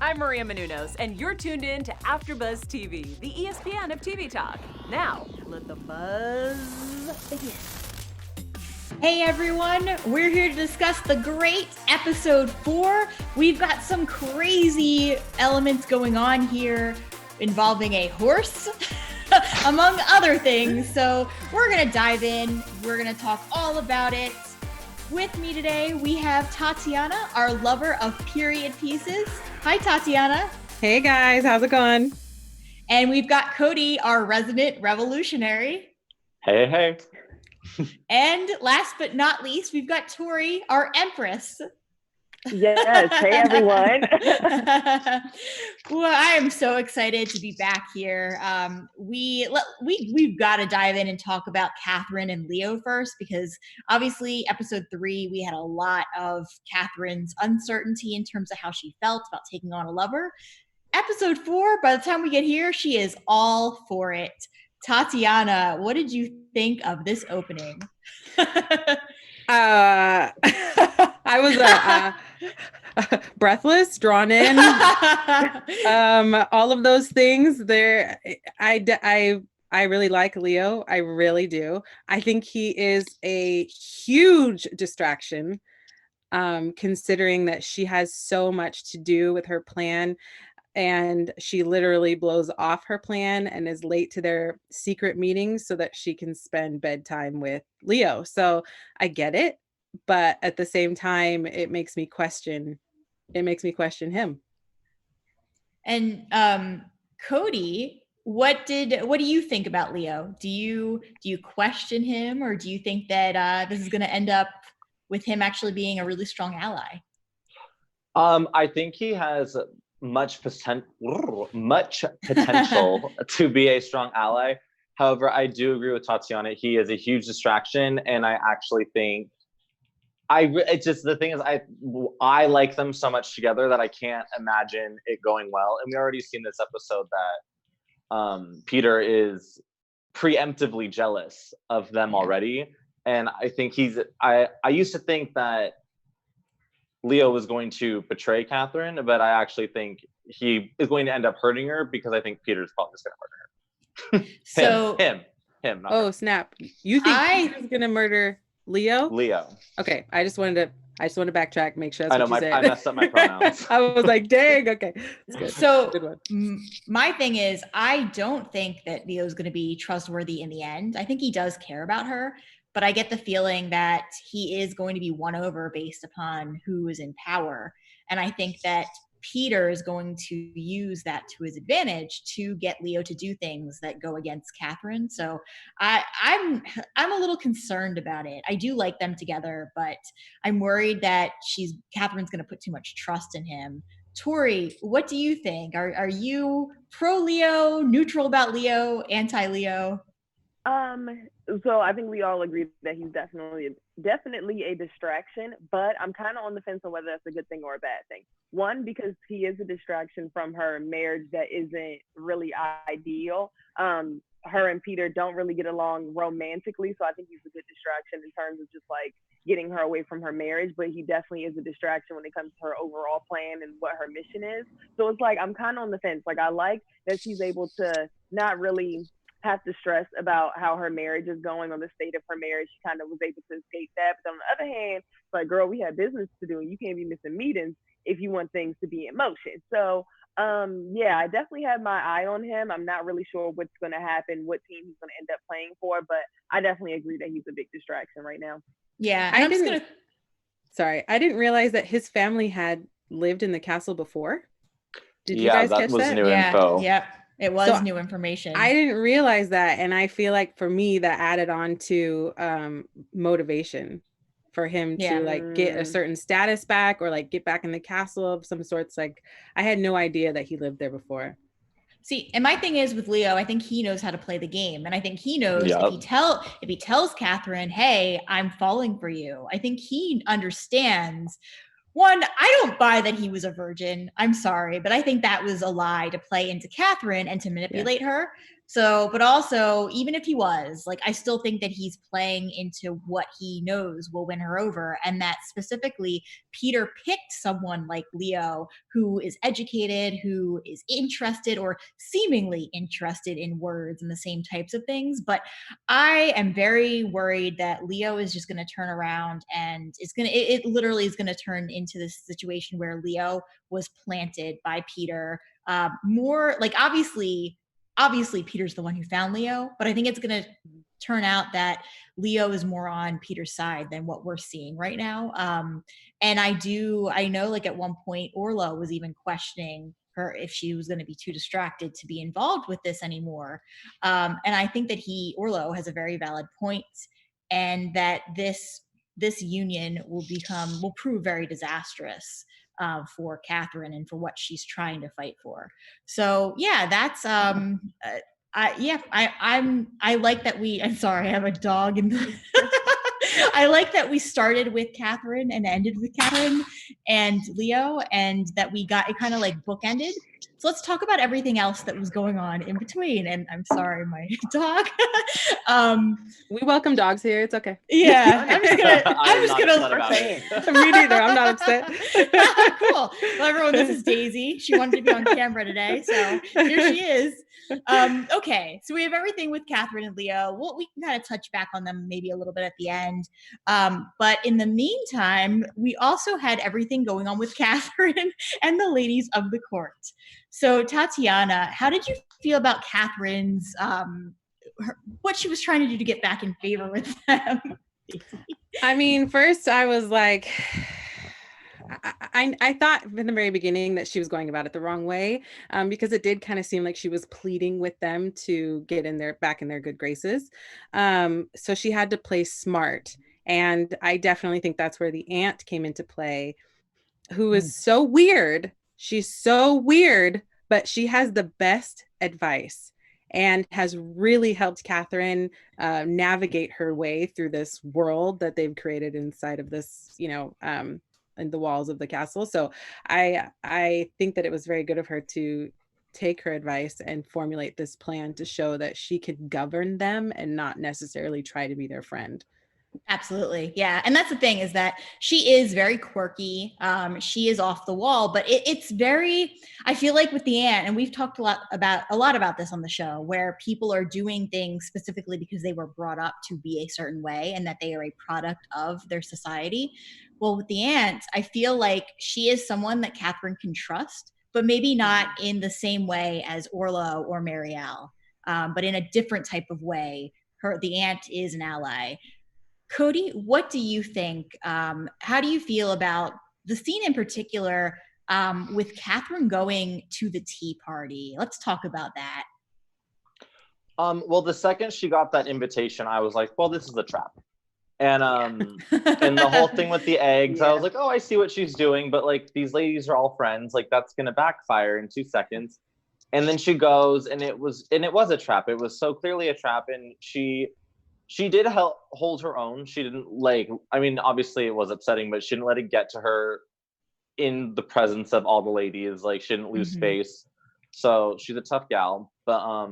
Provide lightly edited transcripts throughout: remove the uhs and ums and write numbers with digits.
I'm Maria Menounos, and you're tuned in to AfterBuzz TV, the ESPN of TV talk. Now, let the buzz begin. Hey everyone, we're here to discuss the great episode 4. We've got some crazy elements going on here involving a horse, among other things. So we're going to dive in. We're going to talk all about it. With me today, we have Tatiana, our lover of period pieces. Hi, Tatiana. Hey guys, how's it going? And we've got Cody, our resident revolutionary. Hey, hey. And last but not least, we've got Tori, our empress. Yes. Hey, everyone. Well, I am so excited to be back here. We've got to dive in and talk about Katherine and Leo first, because obviously episode 3, we had a lot of Katherine's uncertainty in terms of how she felt about taking on a lover. Episode 4, by the time we get here, she is all for it. Tatiana, what did you think of this opening? I was breathless, drawn in. All of those things there. I really like Leo. I really do. I think he is a huge distraction, considering that she has so much to do with her plan. And she literally blows off her plan and is late to their secret meetings so that she can spend bedtime with Leo. So I get it, but at the same time, it makes me question him. And Cody, what do you think about Leo? Do you question him, or do you think that this is going to end up with him actually being a really strong ally? I think he has much potential to be a strong ally. However, I do agree with Tatiana. He is a huge distraction, and I actually think it's just the thing is I like them so much together that I can't imagine it going well. And we already seen this episode that Peter is preemptively jealous of them already, and I think I used to think that Leo was going to betray Katherine, but I actually think he is going to end up hurting her, because I think Peter's probably just going to murder her. him. Oh, her. Snap! You think Peter's going to murder Leo? Leo. Okay, I just wanted to backtrack, make sure that's what you said. I messed up my pronouns. I was like, dang. Okay, that's good. So good one. My thing is, I don't think that Leo's going to be trustworthy in the end. I think he does care about her, but I get the feeling that he is going to be won over based upon who is in power. And I think that Peter is going to use that to his advantage to get Leo to do things that go against Katherine. So I'm a little concerned about it. I do like them together, but I'm worried that Katherine's going to put too much trust in him. Tori, what do you think? Are you pro Leo, neutral about Leo, anti Leo? So I think we all agree that he's definitely a distraction, but I'm kind of on the fence on whether that's a good thing or a bad thing. One, because he is a distraction from her marriage that isn't really ideal. Her and Peter don't really get along romantically, so I think he's a good distraction in terms of just like getting her away from her marriage, but he definitely is a distraction when it comes to her overall plan and what her mission is. So it's like, I'm kind of on the fence. Like, I like that she's able to not really have to stress about how her marriage is going or the state of her marriage. She kind of was able to escape that. But on the other hand, it's like, girl, we have business to do, and you can't be missing meetings if you want things to be in motion. So, I definitely have my eye on him. I'm not really sure what's going to happen, what team he's going to end up playing for, but I definitely agree that he's a big distraction right now. Yeah, I didn't realize that his family had lived in the castle before. Did you guys catch that? That was new info. Yeah. It was new information. I didn't realize that. And I feel like for me, that added on to motivation for him to like get a certain status back, or like get back in the castle of some sorts. Like, I had no idea that he lived there before. See, and my thing is with Leo, I think he knows how to play the game. And I think he knows if he tells Katherine, hey, I'm falling for you, I think he understands. One, I don't buy that he was a virgin. I'm sorry, but I think that was a lie to play into Katherine and to manipulate her. So, but also, even if he was, like, I still think that he's playing into what he knows will win her over. And that specifically, Peter picked someone like Leo who is educated, who is interested or seemingly interested in words and the same types of things. But I am very worried that Leo is just going to turn around and it literally is going to turn into this situation where Leo was planted by Peter. More like obviously Peter's the one who found Leo, but I think it's going to turn out that Leo is more on Peter's side than what we're seeing right now. And I know like at one point Orla was even questioning her if she was going to be too distracted to be involved with this anymore. And I think that Orlo has a very valid point, and that this union will prove very disastrous for Katherine and for what she's trying to fight for. So yeah, that's I like that I'm sorry, I have a dog in the I like that we started with Katherine and ended with Katherine and Leo, and that we got it kind of like bookended. So let's talk about everything else that was going on in between. And I'm sorry, my dog. We welcome dogs here. It's okay. Yeah, I'm just gonna. Me neither. I'm not upset. Cool. Well, everyone, this is Daisy. She wanted to be on camera today, so here she is. Okay, so we have everything with Katherine and Leo. We can kind of touch back on them maybe a little bit at the end. But in the meantime, we also had everything going on with Katherine and the ladies of the court. So Tatiana, how did you feel about Katherine's what she was trying to do to get back in favor with them? I mean, first I was like, I thought from the very beginning that she was going about it the wrong way, because it did kind of seem like she was pleading with them to get back in their good graces. So she had to play smart. And I definitely think that's where the aunt came into play, who is so weird. She's so weird, but she has the best advice and has really helped Katherine navigate her way through this world that they've created inside of this, in the walls of the castle. So I think that it was very good of her to take her advice and formulate this plan to show that she could govern them and not necessarily try to be their friend. Absolutely. Yeah. And that's the thing, is that she is very quirky. She is off the wall, but it's very, I feel like with the aunt, and we've talked a lot about this on the show, where people are doing things specifically because they were brought up to be a certain way and that they are a product of their society. Well, with the aunt, I feel like she is someone that Katherine can trust, but maybe not in the same way as Orla or Marial, but in a different type of way. The aunt is an ally. Cody, what do you think? How do you feel about the scene in particular with Katherine going to the tea party? Let's talk about that. Well, the second she got that invitation, I was like, well, this is a trap. And and the whole thing with the eggs, I was like, oh, I see what she's doing. But like, these ladies are all friends. Like, that's going to backfire in 2 seconds. And then she goes, and it was a trap. It was so clearly a trap. And she did hold her own. She didn't obviously it was upsetting, but she didn't let it get to her in the presence of all the ladies. Like, she didn't lose face. So she's a tough gal. But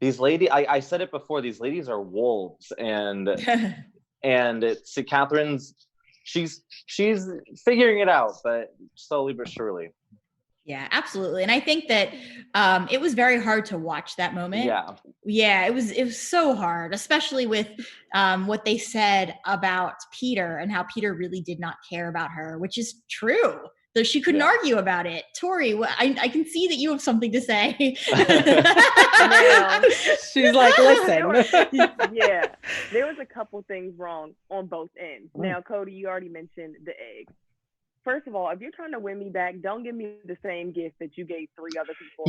these ladies, I said it before, these ladies are wolves, and and it's Katherine's, she's figuring it out, but slowly but surely. Yeah, absolutely. And I think that it was very hard to watch that moment. Yeah, it was so hard, especially with what they said about Peter and how Peter really did not care about her, which is true. So she couldn't argue about it. Tori, I can see that you have something to say. She's like, listen. There was a couple things wrong on both ends. Now, Cody, you already mentioned the eggs. First of all, if you're trying to win me back, don't give me the same gift that you gave 3 other people.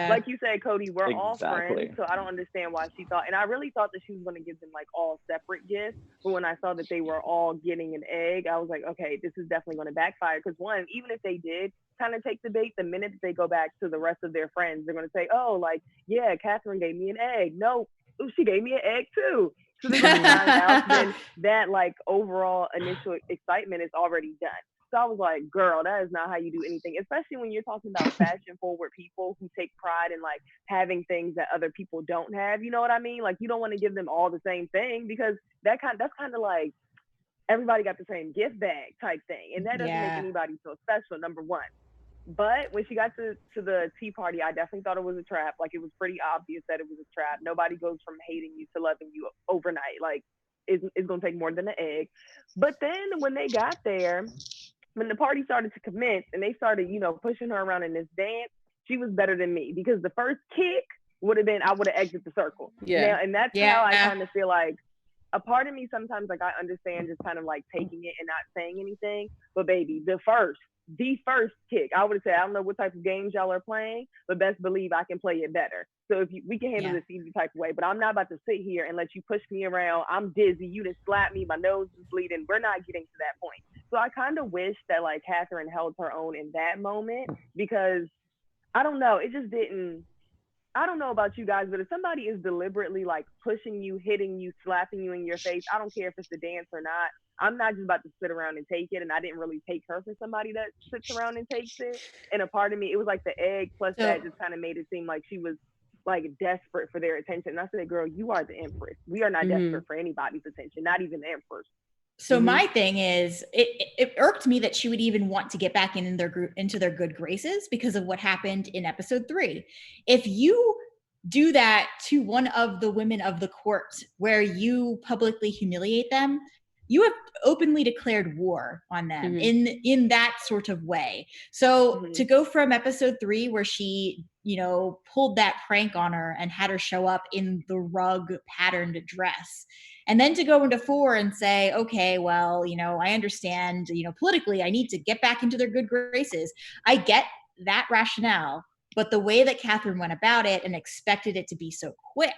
Like you said, Cody, we're all friends, so I don't understand why she thought. And I really thought that she was going to give them like all separate gifts. But when I saw that they were all getting an egg, I was like, okay, this is definitely going to backfire. Because one, even if they did kind of take the bait, the minute that they go back to the rest of their friends, they're going to say, oh, like, yeah, Katherine gave me an egg. No, she gave me an egg too. So they're going to find out, then that like overall initial excitement is already done. So I was like, girl, that is not how you do anything, especially when you're talking about fashion forward people who take pride in like having things that other people don't have. You know what I mean? Like you don't want to give them all the same thing because that's kind of like everybody got the same gift bag type thing. And that doesn't make anybody feel special, number one. But when she got to the tea party, I definitely thought it was a trap. Like it was pretty obvious that it was a trap. Nobody goes from hating you to loving you overnight. Like it's gonna take more than an egg. But then when they got there, when the party started to commence and they started, pushing her around in this dance, she was better than me because the first kick would have been I would have exited the circle. Yeah. Now, and that's how I kind of feel like a part of me sometimes like I understand just kind of like taking it and not saying anything. But baby, the first kick, I would say I don't know what type of games y'all are playing, but best believe I can play it better. So if we can handle this easy type of way, but I'm not about to sit here and let you push me around. I'm dizzy. You just slap me. My nose is bleeding. We're not getting to that point. So I kind of wish that like Katherine held her own in that moment because I don't know. It just didn't. I don't know about you guys, but if somebody is deliberately like pushing you, hitting you, slapping you in your face, I don't care if it's a dance or not. I'm not just about to sit around and take it. And I didn't really take her for somebody that sits around and takes it. And a part of me, it was like the egg plus that just kind of made it seem like she was like desperate for their attention. And I said, girl, you are the empress. We are not desperate for anybody's attention, not even the empress. So my thing is, it irked me that she would even want to get back into their good graces because of what happened in episode 3. If you do that to one of the women of the court, where you publicly humiliate them, you have openly declared war on them in that sort of way. So to go from episode 3, where she, pulled that prank on her and had her show up in the rug patterned dress, and then to go into 4 and say, okay, well, I understand, politically, I need to get back into their good graces. I get that rationale, but the way that Katherine went about it and expected it to be so quick,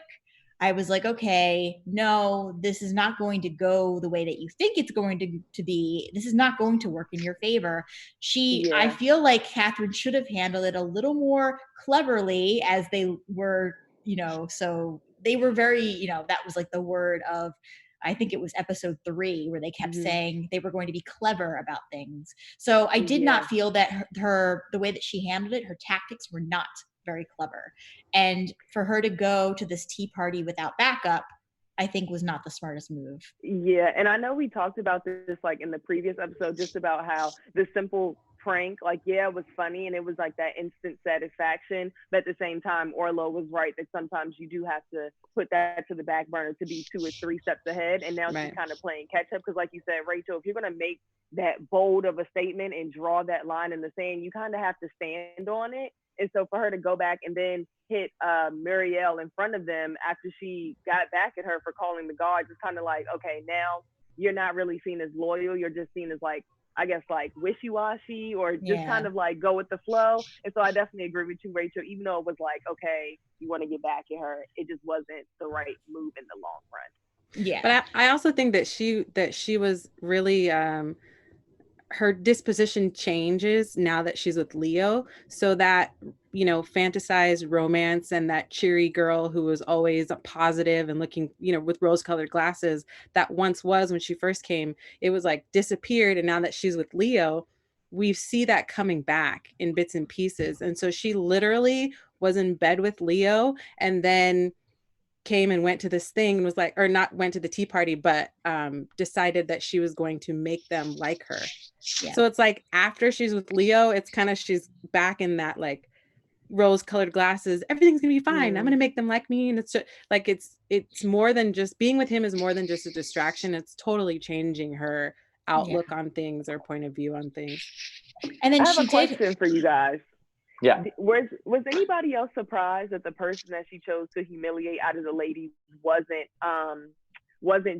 I was like, okay, no, this is not going to go the way that you think it's going to be. This is not going to work in your favor. I feel like Katherine should have handled it a little more cleverly, as they were, so they were very, that was like the word of, I think it was episode 3, where they kept saying they were going to be clever about things. So I did not feel that the way that she handled it, her tactics were not very clever. And for her to go to this tea party without backup, I think was not the smartest move. Yeah, and I know we talked about this like in the previous episode, just about how the simple prank, like, it was funny and it was like that instant satisfaction, but at the same time, Orla was right that sometimes you do have to put that to the back burner to be 2 or 3 steps ahead. And now she's kind of playing catch up because, like you said, Rachel, if you're going to make that bold of a statement and draw that line in the sand, you kind of have to stand on it. And so for her to go back and then hit Marial in front of them after she got back at her for calling the guards, it's kind of like, okay, now you're not really seen as loyal. You're just seen as like, I guess, like wishy-washy or just kind of like go with the flow. And so I definitely agree with you, Rachel, even though it was like, okay, you want to get back at her, it just wasn't the right move in the long run. Yeah. But I also think that she was really, her disposition changes now that she's with Leo, so that, fantasized romance and that cheery girl who was always positive and looking, with rose-colored glasses, that once was when she first came, it was like disappeared. And now that she's with Leo, we see that coming back in bits and pieces. And so she literally was in bed with Leo and then came and went to this thing and was like, or not went to the tea party, but decided that she was going to make them like her. Yeah. So it's like after she's with Leo, it's kind of, she's back in that like rose-colored glasses, everything's gonna be fine, I'm gonna make them like me. And it's just, like it's more than just being with him, is more than just a distraction. It's totally changing her outlook on things or point of view on things. And then I have a question for you guys. Yeah. Was anybody else surprised that the person that she chose to humiliate out of the ladies wasn't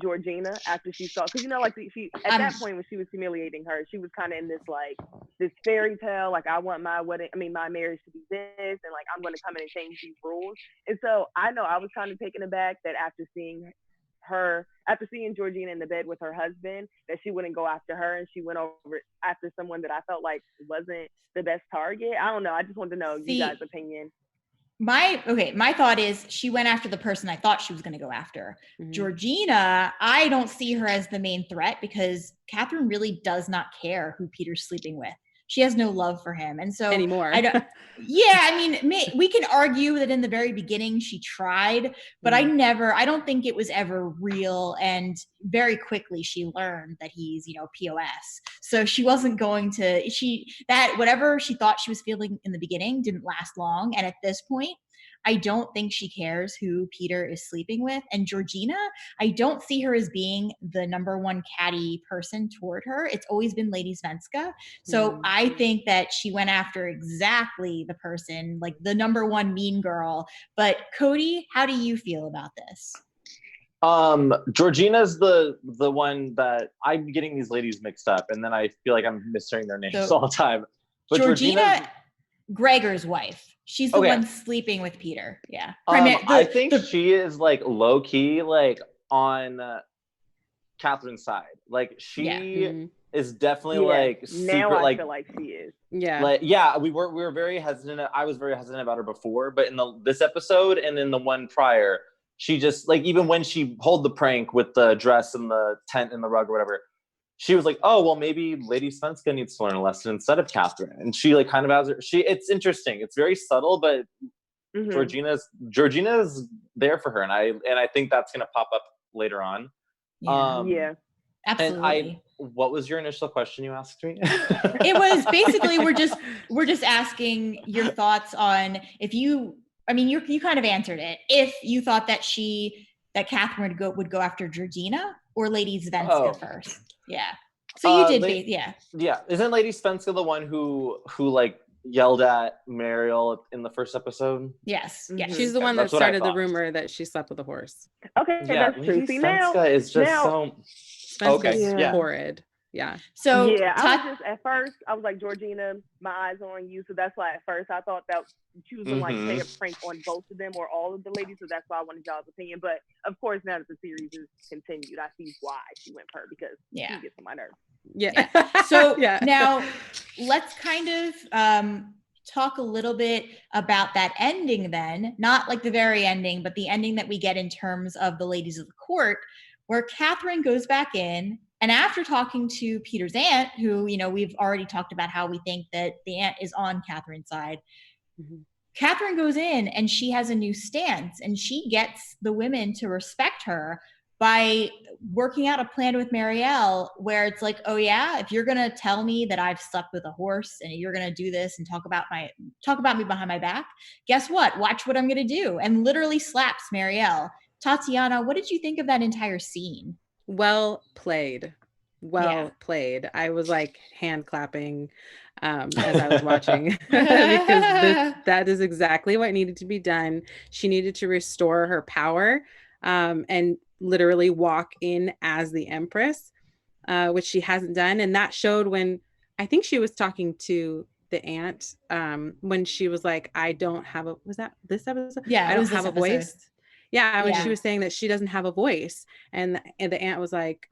Georgina after she saw? Because like she at that point when she was humiliating her, she was kind of in this like this fairy tale, like I want my marriage to be this, and like I'm going to come in and change these rules. And so I know I was kind of taken aback that after seeing Georgina in the bed with her husband, that she wouldn't go after her and she went over after someone that I felt like wasn't the best target. I don't know. I just wanted to know you guys' opinion. my thought is she went after the person I thought she was going to go after. Mhm. Georgina, I don't see her as the main threat because Katherine really does not care who Peter's sleeping with. She has no love for him. And so Anymore. I don't, yeah, I mean, we can argue that in the very beginning she tried, but I don't think it was ever real. And very quickly she learned that he's, POS. So she wasn't going to, whatever she thought she was feeling in the beginning didn't last long. And at this point, I don't think she cares who Peter is sleeping with. And Georgina, I don't see her as being the number one catty person toward her. It's always been Lady Svenska. So I think that she went after exactly the person, like the number one mean girl. But Cody, how do you feel about this? Georgina's the one that I'm getting these ladies mixed up, and then I feel like I'm mishearing their names all the time. But Georgina, Gregor's wife. She's the one sleeping with Peter. Yeah. I think she is like low key, like on Katherine's side. Like she is definitely like secret. Now I like feel like she is. Yeah. Like we were very hesitant. I was very hesitant about her before, but in this episode and in the one prior, she just like, even when she pulled the prank with the dress and the tent and the rug or whatever, she was like, oh, well, maybe Lady Svenska needs to learn a lesson instead of Katherine. And she like kind of has her, it's interesting. It's very subtle, but Georgina's there for her. And I think that's going to pop up later on. Yeah. Absolutely. And what was your initial question you asked me? It was basically, we're just asking your thoughts on you kind of answered it. If you thought that Katherine would go after Georgina or Lady Svenska first. Yeah. So you did, Yeah. Isn't Lady Svenska the one who like yelled at Marial in the first episode? Yes. Yeah. She's the one that started the rumor that she slept with a horse. Okay, yeah, that's true. Lady See, Svenska is just so horrid. Yeah. So I was just at first I was like, Georgina, my eyes are on you. So that's why at first I thought that she was gonna like play a prank on both of them or all of the ladies. So that's why I wanted y'all's opinion. But of course, now that the series is continued, I see why she went for her, because she gets on my nerves. Yeah. So now let's kind of talk a little bit about that ending then, not like the very ending, but the ending that we get in terms of the ladies of the court, where Katherine goes back in, and after talking to Peter's aunt, who, we've already talked about how we think that the aunt is on Katherine's side, Katherine goes in and she has a new stance, and she gets the women to respect her by working out a plan with Marial, where it's like, oh yeah, if you're gonna tell me that I've slept with a horse and you're gonna do this and talk about me behind my back, guess what? Watch what I'm gonna do, and literally slaps Marial. Tatiana, what did you think of that entire scene? Well played. Played. I was like hand clapping as I was watching because that is exactly what needed to be done. She needed to restore her power and literally walk in as the empress, which she hasn't done. And that showed when I think she was talking to the aunt when she was like, I don't have a, was that this episode? Yeah, I don't have a voice. Yeah, when she was saying that she doesn't have a voice, and the aunt was like,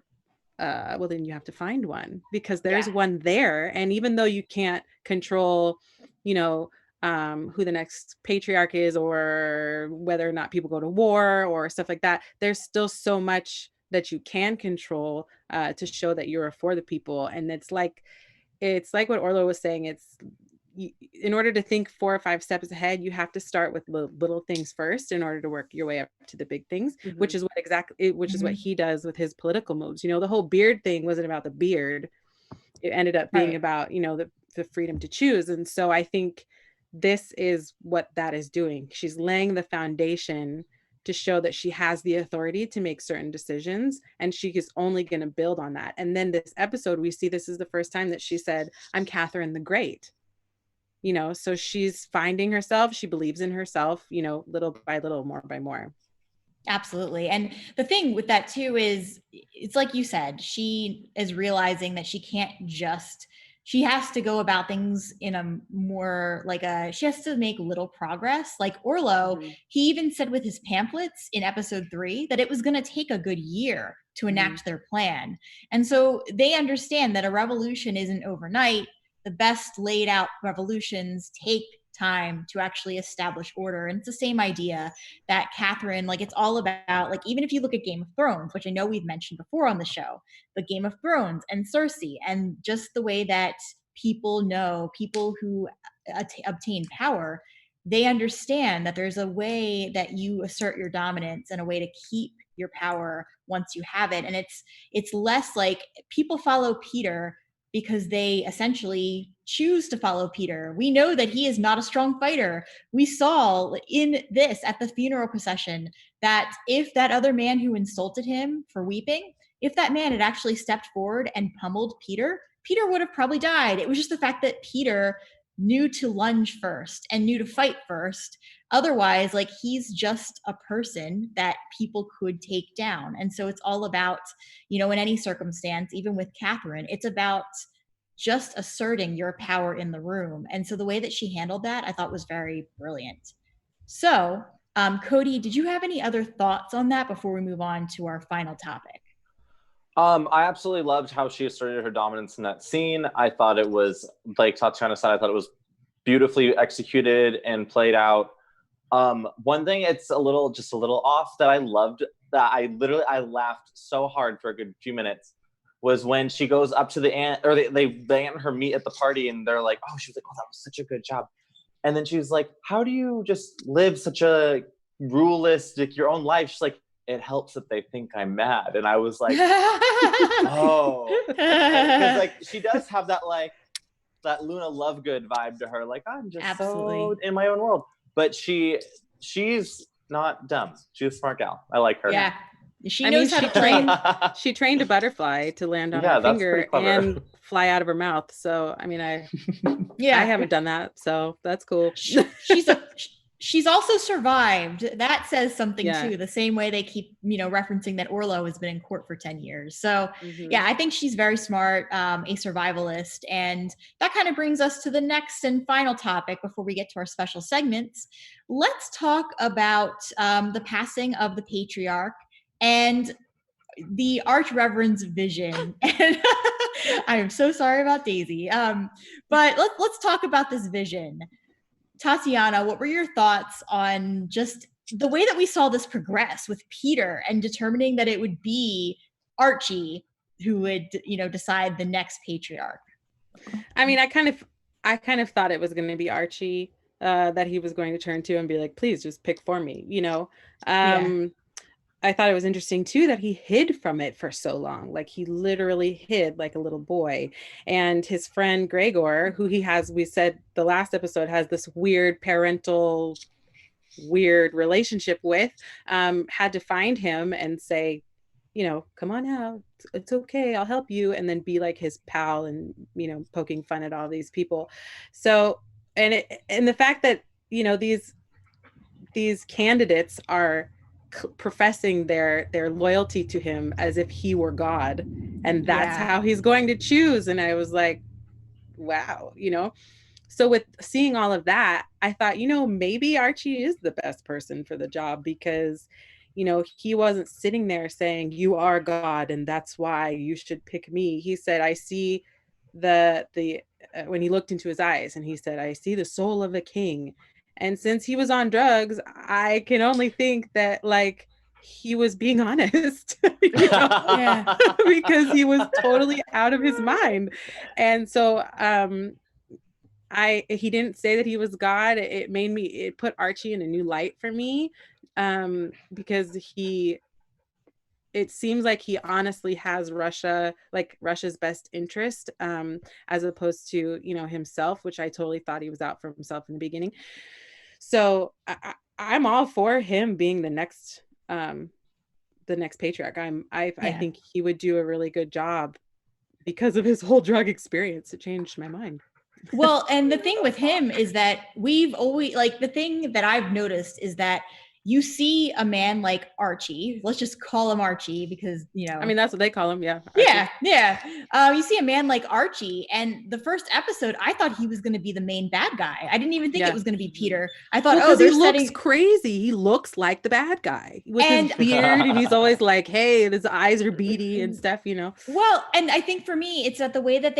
well, then you have to find one, because there's one there. And even though you can't control, who the next patriarch is, or whether or not people go to war or stuff like that, there's still so much that you can control to show that you're for the people. And it's like what Orla was saying. In order to think 4 or 5 steps ahead, you have to start with little things first in order to work your way up to the big things, which is what he does with his political moves. The whole beard thing wasn't about the beard. It ended up being about, the freedom to choose. And so I think this is what that is doing. She's laying the foundation to show that she has the authority to make certain decisions, and she is only going to build on that. And then this episode, we see this is the first time that she said, I'm Katherine the Great. So she's finding herself. She believes in herself, little by little, more by more. Absolutely. And the thing with that too is, it's like you said, she is realizing that she has to go about things in a more she has to make little progress. Like Orlo, he even said with his pamphlets in episode 3 that it was going to take a good year to enact their plan. And so they understand that a revolution isn't overnight. The best laid out revolutions take time to actually establish order. And it's the same idea that Katherine, like, it's all about, like, even if you look at Game of Thrones, which I know we've mentioned before on the show, but Game of Thrones and Cersei, and just the way that people who obtain power, they understand that there's a way that you assert your dominance and a way to keep your power once you have it. And it's less like people follow Peter because they essentially choose to follow Peter. We know that he is not a strong fighter. We saw in this at the funeral procession that if that other man who insulted him for weeping, if that man had actually stepped forward and pummeled Peter, Peter would have probably died. It was just the fact that Peter knew to lunge first and knew to fight first. Otherwise, like, he's just a person that people could take down. And so it's all about, in any circumstance, even with Katherine, it's about just asserting your power in the room. And so the way that she handled that, I thought was very brilliant. So, Cody, did you have any other thoughts on that before we move on to our final topic? I absolutely loved how she asserted her dominance in that scene. I thought it was, like Tatiana said, I thought it was beautifully executed and played out. One thing it's a little off that I loved, that I laughed so hard for a good few minutes, was when she goes up to the aunt, or the aunt and her meet at the party, and they're like, oh, she was like, oh, that was such a good job. And then she was like, how do you just live such a ruralistic, your own life? She's like, it helps that they think I'm mad. And I was like, oh, because like she does have that, like, that Luna Lovegood vibe to her. Like, I'm just so in my own world. But she's not dumb. She's a smart gal. I like her. Yeah. She knows how to train. She trained a butterfly to land on her finger and fly out of her mouth. So, I mean, I haven't done that. So that's cool. She's also survived. That says something too. The same way they keep, referencing that Orla has been in court for 10 years. So I think she's very smart, a survivalist. And that kind of brings us to the next and final topic before we get to our special segments. Let's talk about the passing of the Patriarch and the Archreverend's vision. And I am so sorry about Daisy. But let's talk about this vision. Tatiana, what were your thoughts on just the way that we saw this progress with Peter and determining that it would be Archie who would, decide the next Patriarch? I mean, I kind of thought it was going to be Archie that he was going to turn to and be like, please just pick for me, I thought it was interesting too that he hid from it for so long. Like, he literally hid like a little boy. And his friend Gregor, who we said the last episode, has this weird parental relationship with, had to find him and say, come on out, it's okay, I'll help you, and then be like his pal and, poking fun at all these people. So, and the fact that, these candidates are professing their loyalty to him as if he were God, and that's how he's going to choose. And I was like, wow, so with seeing all of that, I thought, maybe Archie is the best person for the job, because he wasn't sitting there saying, you are God and that's why you should pick me. He said, I see the when he looked into his eyes, and he said, I see the soul of a king. And since he was on drugs, I can only think that, like, he was being honest, because he was totally out of his mind. And so he didn't say that he was God. It put Archie in a new light for me, because it seems like he honestly has Russia's best interest, as opposed to, himself, which I totally thought he was out for himself in the beginning. So I'm all for him being the next Patriarch. I think he would do a really good job because of his whole drug experience. It changed my mind. Well, and the thing with him is that we've always, like, the thing that I've noticed is that, you see a man like Archie, let's just call him Archie because, I mean, that's what they call him. Yeah. Archie. Yeah. You see a man like Archie, and the first episode, I thought he was going to be the main bad guy. I didn't even think it was going to be Peter. I thought, he looks crazy. He looks like the bad guy with his beard, and he's always like, hey, and his eyes are beady and stuff, Well, and I think for me, it's that the way that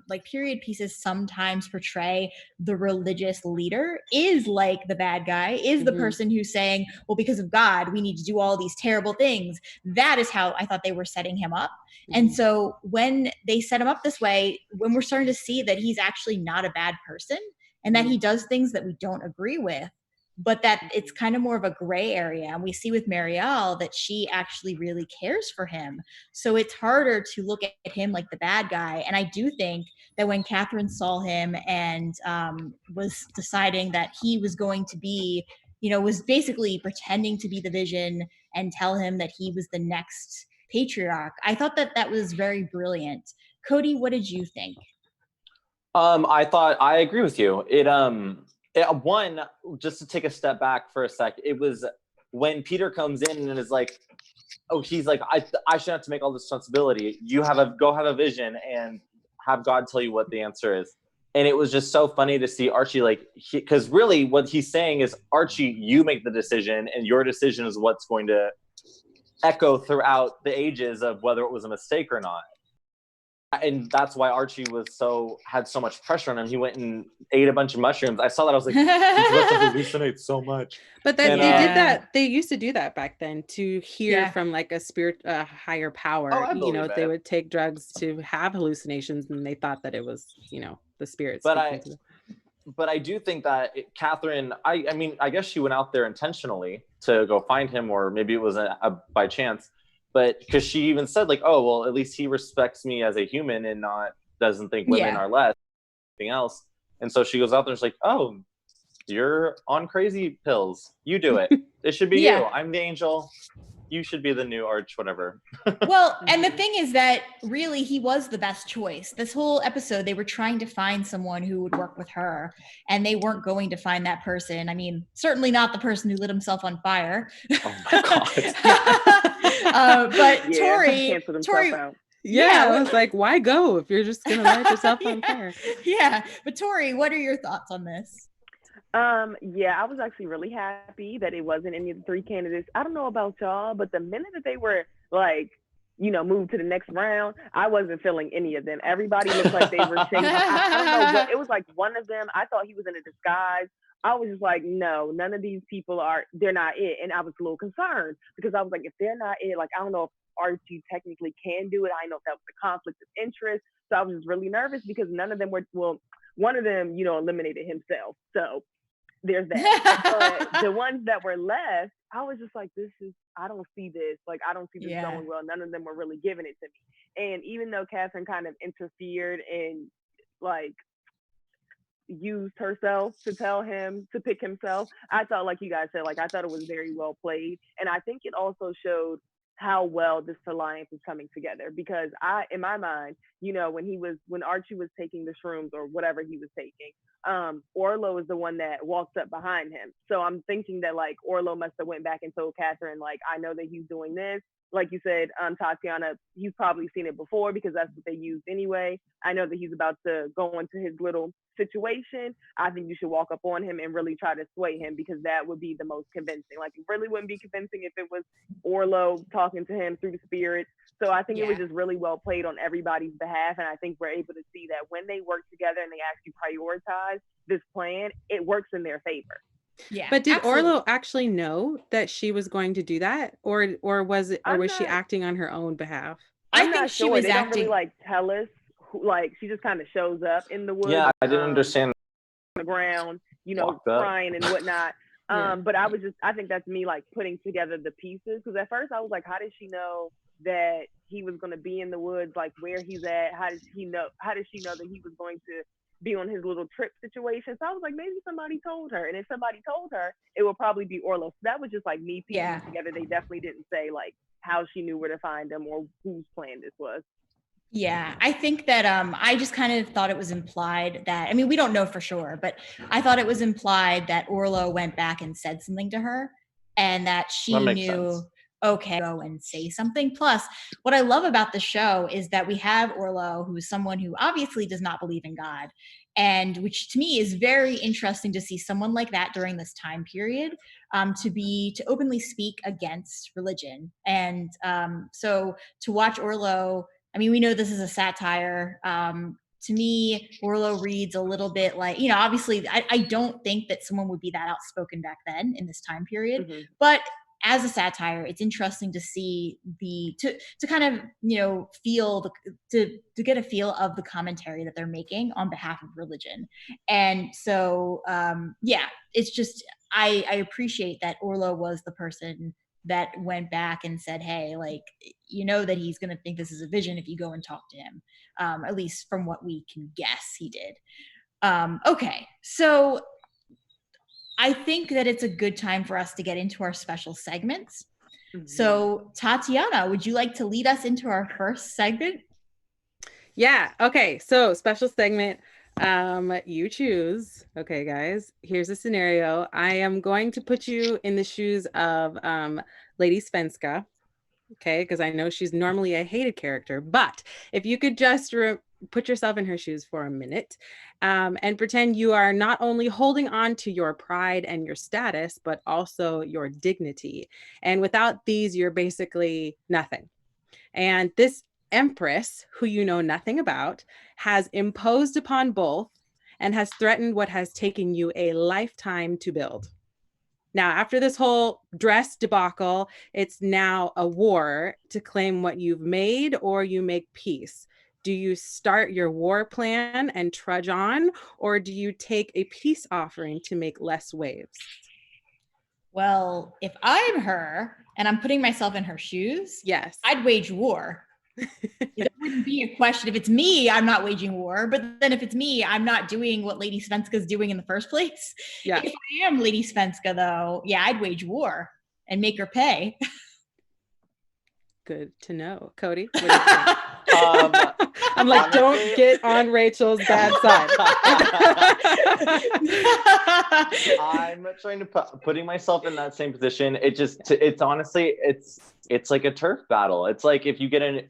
like period pieces sometimes portray the religious leader is like the bad guy, is the person who's saying, well, because of God, we need to do all these terrible things. That is how I thought they were setting him up. And so when they set him up this way, when we're starting to see that he's actually not a bad person and that he does things that we don't agree with, but that it's kind of more of a gray area. And we see with Marial that she actually really cares for him. So it's harder to look at him like the bad guy. And I do think that when Katherine saw him and was deciding that he was going to be, was basically pretending to be the Vision and tell him that he was the next Patriarch, I thought that that was very brilliant. Cody, what did you think? I agree with you. One, just to take a step back for a sec, it was when Peter comes in and is like, he's like, I shouldn't have to make all this responsibility. You go have a vision and have God tell you what the answer is. And it was just so funny to see Archie, because really what he's saying is, Archie, you make the decision, and your decision is what's going to echo throughout the ages of whether it was a mistake or not. And that's why Archie had so much pressure on him. He went and ate a bunch of mushrooms. I saw that. I was like, he's about to hallucinate so much. But they did that. They used to do that back then, to hear from like a higher power. They would take drugs to have hallucinations, and they thought that it was, the spirits. But I do think that Katherine, I mean, I guess she went out there intentionally to go find him, or maybe it was by chance. But because she even said, like, oh, well, at least he respects me as a human and doesn't think women are less, anything else. And so she goes out there and she's like, oh, you're on crazy pills. You do it. It should be you. I'm the angel. You should be the new Arch, whatever. Well, and the thing is that really he was the best choice. This whole episode, they were trying to find someone who would work with her, and they weren't going to find that person. I mean, certainly not the person who lit himself on fire. Oh my God. But Tori, I was like, why go if you're just gonna light yourself on fire? Yeah, but Tori, what are your thoughts on this? I was actually really happy that it wasn't any of the three candidates. I don't know about y'all, but the minute that they were moved to the next round, I wasn't feeling any of them. Everybody looked like they were singing. I don't know what it was, like one of them, I thought he was in a disguise. I was just like, no, none of these people they're not it. And I was a little concerned because I was like, if they're not it, like, I don't know if Archie technically can do it. I know if that was a conflict of interest. So I was just really nervous because none of them one of them, eliminated himself. So there's that. But the ones that were left, I was just like, I don't see this. Like, I don't see this going well. None of them were really giving it to me. And even though Katherine kind of interfered and used herself to tell him to pick himself, I thought, like you guys said, I thought it was very well played. And I think it also showed how well this alliance is coming together, because in my mind, when Archie was taking the shrooms or whatever he was taking, Orla was the one that walked up behind him. So I'm thinking that Orla must have went back and told Katherine, I know that he's doing this. Like you said, Tatiana, you've probably seen it before because that's what they used anyway. I know that he's about to go into his little situation. I think you should walk up on him and really try to sway him, because that would be the most convincing. It really wouldn't be convincing if it was Orla talking to him through the spirits. So I think it was just really well played on everybody's behalf. And I think we're able to see that when they work together and they actually prioritize this plan, it works in their favor. Yeah. But did Orla actually know that she was going to do that, or was she acting on her own behalf? I think she was acting. They don't really tell us. She just kind of shows up in the woods. Yeah, I didn't understand. On the ground, crying and whatnot. But I think that's me putting together the pieces, because at first I was like, how did she know that he was going to be in the woods, where he's at? How did she know that he was going to be on his little trip situation? So I was like, maybe somebody told her, and if somebody told her, it would probably be Orla. So that was just me piecing together. They definitely didn't say how she knew where to find him or whose plan this was. Yeah, I think that I just kind of thought it was implied that, I mean, we don't know for sure, but I thought it was implied that Orla went back and said something to her and that she That makes knew, sense. okay, go and say something. Plus, what I love about the show is that we have Orla, who is someone who obviously does not believe in God, and which to me is very interesting to see someone like that during this time period, to openly speak against religion. And so to watch Orla, I mean, we know this is a satire. To me, Orla reads a little bit like, obviously, I don't think that someone would be that outspoken back then in this time period. Mhm. But as a satire, it's interesting to see to kind of feel to get a feel of the commentary that they're making on behalf of religion. And so yeah, it's just I appreciate that Orla was the person that went back and said, hey, like, that he's going to think this is a vision if you go and talk to him, at least from what we can guess he did. Okay, so I think that it's a good time for us to get into our special segments. Mhm. So Tatiana, would you like to lead us into our first segment? Yeah. Okay. So special segment. You choose. Okay, guys. Here's a scenario. I am going to put you in the shoes of Lady Svenska. Okay, because I know she's normally a hated character, but if you could just put yourself in her shoes for a minute, and pretend you are not only holding on to your pride and your status, but also your dignity. And without these, you're basically nothing. And this empress, who you know nothing about, has imposed upon both and has threatened what has taken you a lifetime to build. Now, after this whole dress debacle, it's now a war to claim what you've made, or you make peace. Do you start your war plan and trudge on, or do you take a peace offering to make less waves? Well, if I'm her and I'm putting myself in her shoes, Yes. I'd wage war. It wouldn't be a question. If it's me, I'm not waging war. But then if it's me, I'm not doing what Lady Svenska is doing in the first place. Yeah. If I am Lady Svenska, though, yeah, I'd wage war and make her pay. Good to know. Cody, what do you think? I'm like, honestly, don't get on Rachel's bad side. I'm trying to putting myself in that same position. It's honestly, it's like a turf battle. It's like if you get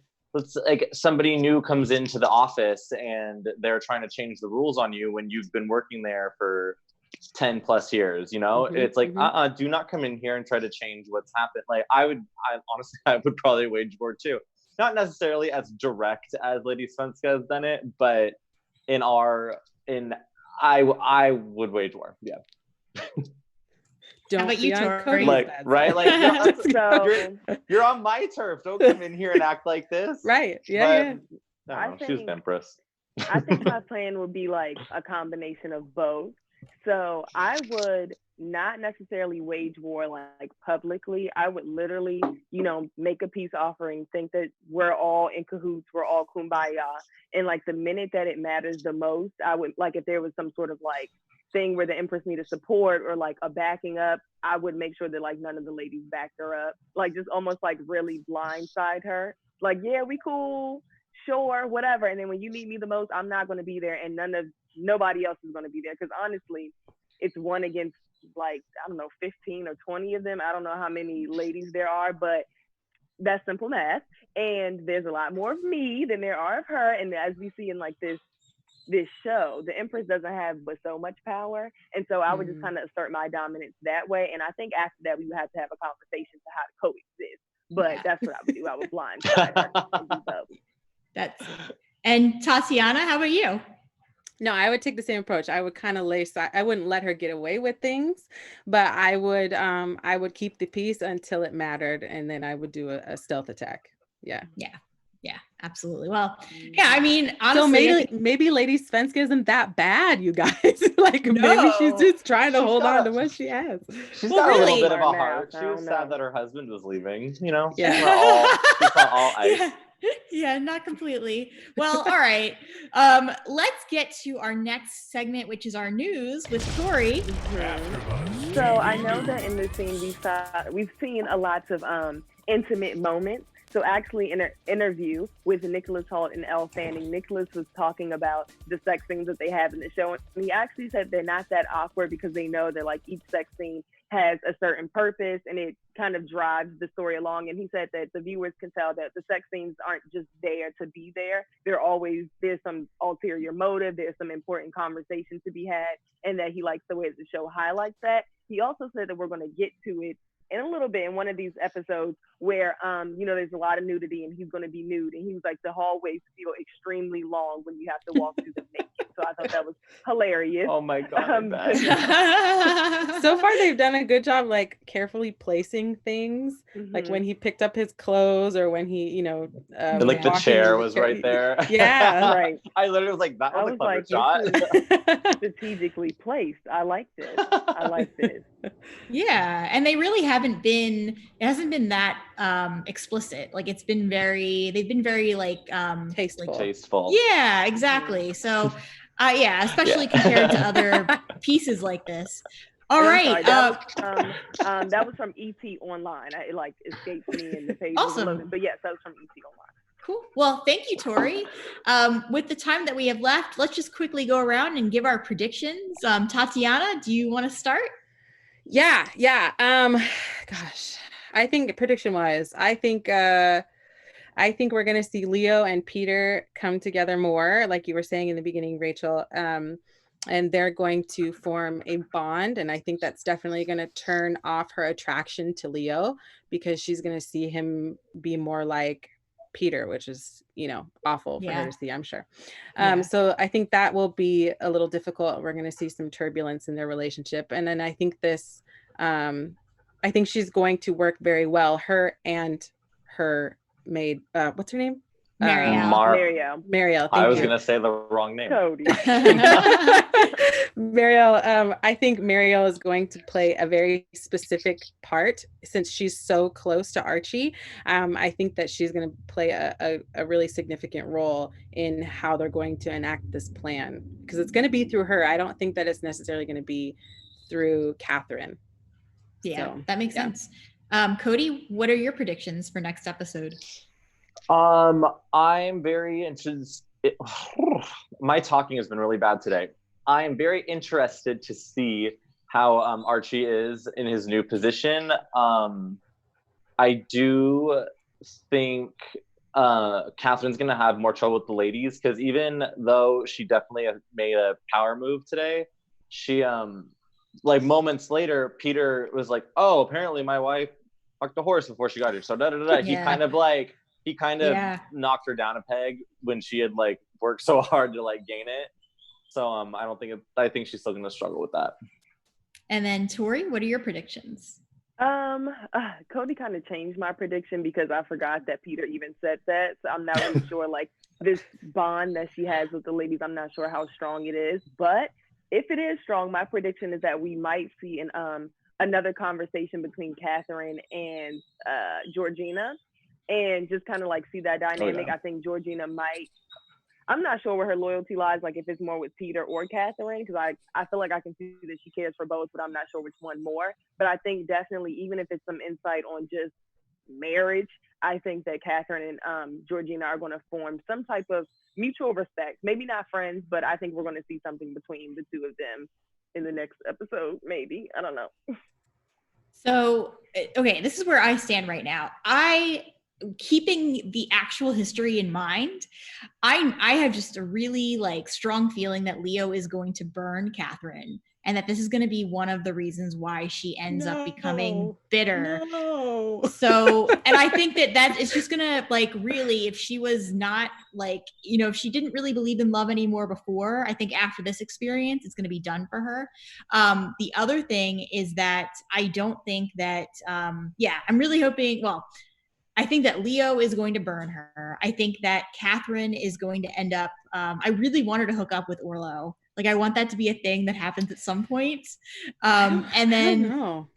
like somebody new comes into the office and they're trying to change the rules on you when you've been working there for 10 plus years, it's like, do not come in here and try to change what's happened. Like I honestly, I would probably wage war too. Not necessarily as direct as Lady Svenska has done it, but I would wage war. Yeah. Don't about be you, on Tori? Cody's Like, bad right? side. Like, So you're on my turf. Don't come in here and act like this. Right. Yeah. But, I I don't know, she's think- empress. I think my plan would be like a combination of both. So I would not necessarily wage war like publicly. I would literally, make a peace offering, think that we're all in cahoots, we're all kumbaya. And like the minute that it matters the most, I would, like, if there was some sort of like thing where the empress needed support or like a backing up, I would make sure that like none of the ladies backed her up. Like just almost like really blindside her. Like, yeah, we cool, sure, whatever. And then when you need me the most, I'm not going to be there, and nobody else is going to be there. Because honestly, it's one against like, I don't know, 15 or 20 of them. I don't know how many ladies there are, but that's simple math. And there's a lot more of me than there are of her. And as we see in like this show, the empress doesn't have but so much power. And so I would just kind of assert my dominance that way. And I think after that, we would have to have a conversation to how to coexist. But that's what I would do. I would blindside her. That's and Tatiana, how about you? No, I would take the same approach. I would kind of I wouldn't let her get away with things, but I would keep the peace until it mattered, and then I would do a stealth attack. Yeah, Absolutely. Well, yeah, I mean, honestly, so maybe Lady Svenska isn't that bad, you guys. Like maybe No. she's just trying to She's hold got on a- to what she has. She's Well, got a little really- bit of a Now, heart. I She was don't sad know. that her husband was leaving, Yeah. She's not all ice. Yeah, not completely. Well, all right. Let's get to our next segment, which is our news with Tori. So I know that in this scene we've seen a lot of intimate moments. So actually, in an interview with Nicholas Hoult and Elle Fanning, Nicholas was talking about the sex scenes that they have in the show. And he actually said they're not that awkward because they know that like each sex scene has a certain purpose and it kind of drives the story along. And he said that the viewers can tell that the sex scenes aren't just there to be there. There's some ulterior motive, there's some important conversation to be had, and that he likes the way the show highlights that. He also said that we're going to get to it in a little bit in one of these episodes where, there's a lot of nudity and he's going to be nude. And he was like, the hallways feel extremely long when you have to walk through them naked. So I thought that was hilarious. Oh my God. So far, they've done a good job, like carefully placing things, like when he picked up his clothes or when he, and like the chair was right there. Yeah. Right. I literally was like, that was a clever shot. Strategically placed. I like this. I like this. Yeah, and they really haven't been, it hasn't been that explicit. Like they've been very like tasteful. Yeah, exactly. So especially compared to other pieces like this. All right. Sorry, that was from ET Online. It like escaped me in the page. Awesome. But yes, that was from ET Online. Cool. Well, thank you, Tori. With the time that we have left, let's just quickly go around and give our predictions. Tatiana, do you want to start? Yeah. Gosh, I think prediction-wise, I think we're going to see Leo and Peter come together more, like you were saying in the beginning, Rachel. And they're going to form a bond. And I think that's definitely going to turn off her attraction to Leo because she's going to see him be more like Peter, which is, awful for her to see, I'm sure. So I think that will be a little difficult. We're going to see some turbulence in their relationship. And then I think I think she's going to work very well, her and her maid, what's her name? Marial. Marial. I was going to say the wrong name. Cody. Marial, I think Marial is going to play a very specific part since she's so close to Archie. I think that she's going to play a really significant role in how they're going to enact this plan because it's going to be through her. I don't think that it's necessarily going to be through Katherine. Yeah, that makes sense. Cody, what are your predictions for next episode? I'm very interested. My talking has been really bad today. I am very interested to see how Archie is in his new position. I do think Katherine's going to have more trouble with the ladies because even though she definitely made a power move today, she like moments later, Peter was like, "Oh, apparently my wife fucked a horse before she got here." So He kind of knocked her down a peg when she had like worked so hard to like gain it. So I think she's still going to struggle with that. And then Tori, what are your predictions? Cody kind of changed my prediction because I forgot that Peter even said that. So I'm not really sure like this bond that she has with the ladies. I'm not sure how strong it is, but if it is strong, my prediction is that we might see another conversation between Katherine and Georgina. And just kind of like see that dynamic. I think Georgina I'm not sure where her loyalty lies, like if it's more with Peter or Katherine, because I feel like I can see that she cares for both, but I'm not sure which one more. But I think definitely, even if it's some insight on just marriage, I think that Katherine and Georgina are going to form some type of mutual respect. Maybe not friends, but I think we're going to see something between the two of them in the next episode, maybe. I don't know. So, okay, this is where I stand right now. Keeping the actual history in mind, I have just a really like strong feeling that Leo is going to burn Katherine and that this is going to be one of the reasons why she ends up becoming bitter. So, and I think that it's just going to like really, if she was not like, if she didn't really believe in love anymore before, I think after this experience, it's going to be done for her. The other thing is that I don't think that, I'm really hoping, I think that Leo is going to burn her. I think that Katherine is going to end up, I really want her to hook up with Orla. Like, I want that to be a thing that happens at some point. And then,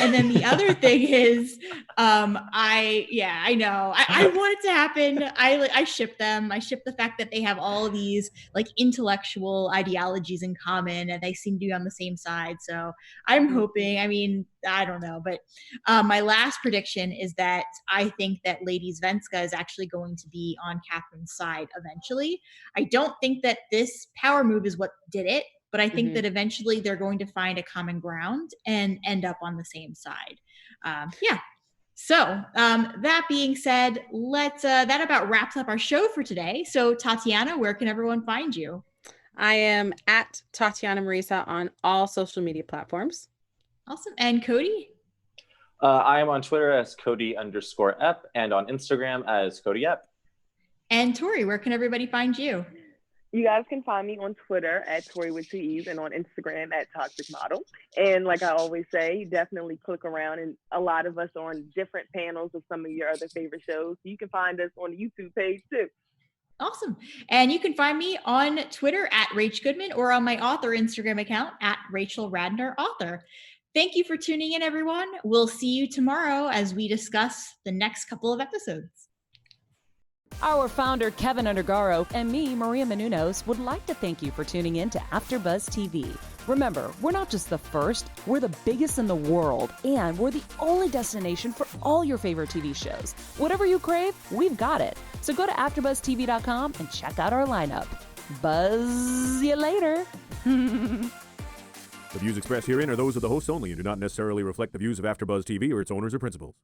And then the other thing is, I know. I want it to happen. I ship them. I ship the fact that they have all of these like intellectual ideologies in common and they seem to be on the same side. So I'm hoping, I mean, I don't know, but my last prediction is that I think that Lady Svenska is actually going to be on Catherine's side eventually. I don't think that this power move is what did it, but I think that eventually they're going to find a common ground and end up on the same side. So that being said, that about wraps up our show for today. So Tatiana, where can everyone find you? I am at Tatiana Marisa on all social media platforms. Awesome. And Cody? I am on Twitter as Cody_Ep and on Instagram as Cody Ep. And Tori, where can everybody find you? You guys can find me on Twitter at Tori with 2 E's and on Instagram at Toxic Model. And like I always say, definitely click around. And a lot of us are on different panels of some of your other favorite shows. You can find us on the YouTube page too. Awesome. And you can find me on Twitter at Rach Goodman or on my author Instagram account at Rachel Radner Author. Thank you for tuning in, everyone. We'll see you tomorrow as we discuss the next couple of episodes. Our founder, Kevin Undergaro, and me, Maria Menounos, would like to thank you for tuning in to AfterBuzz TV. Remember, we're not just the first, we're the biggest in the world, and we're the only destination for all your favorite TV shows. Whatever you crave, we've got it. So go to AfterBuzzTV.com and check out our lineup. Buzz you later. The views expressed herein are those of the hosts only and do not necessarily reflect the views of AfterBuzz TV or its owners or principals.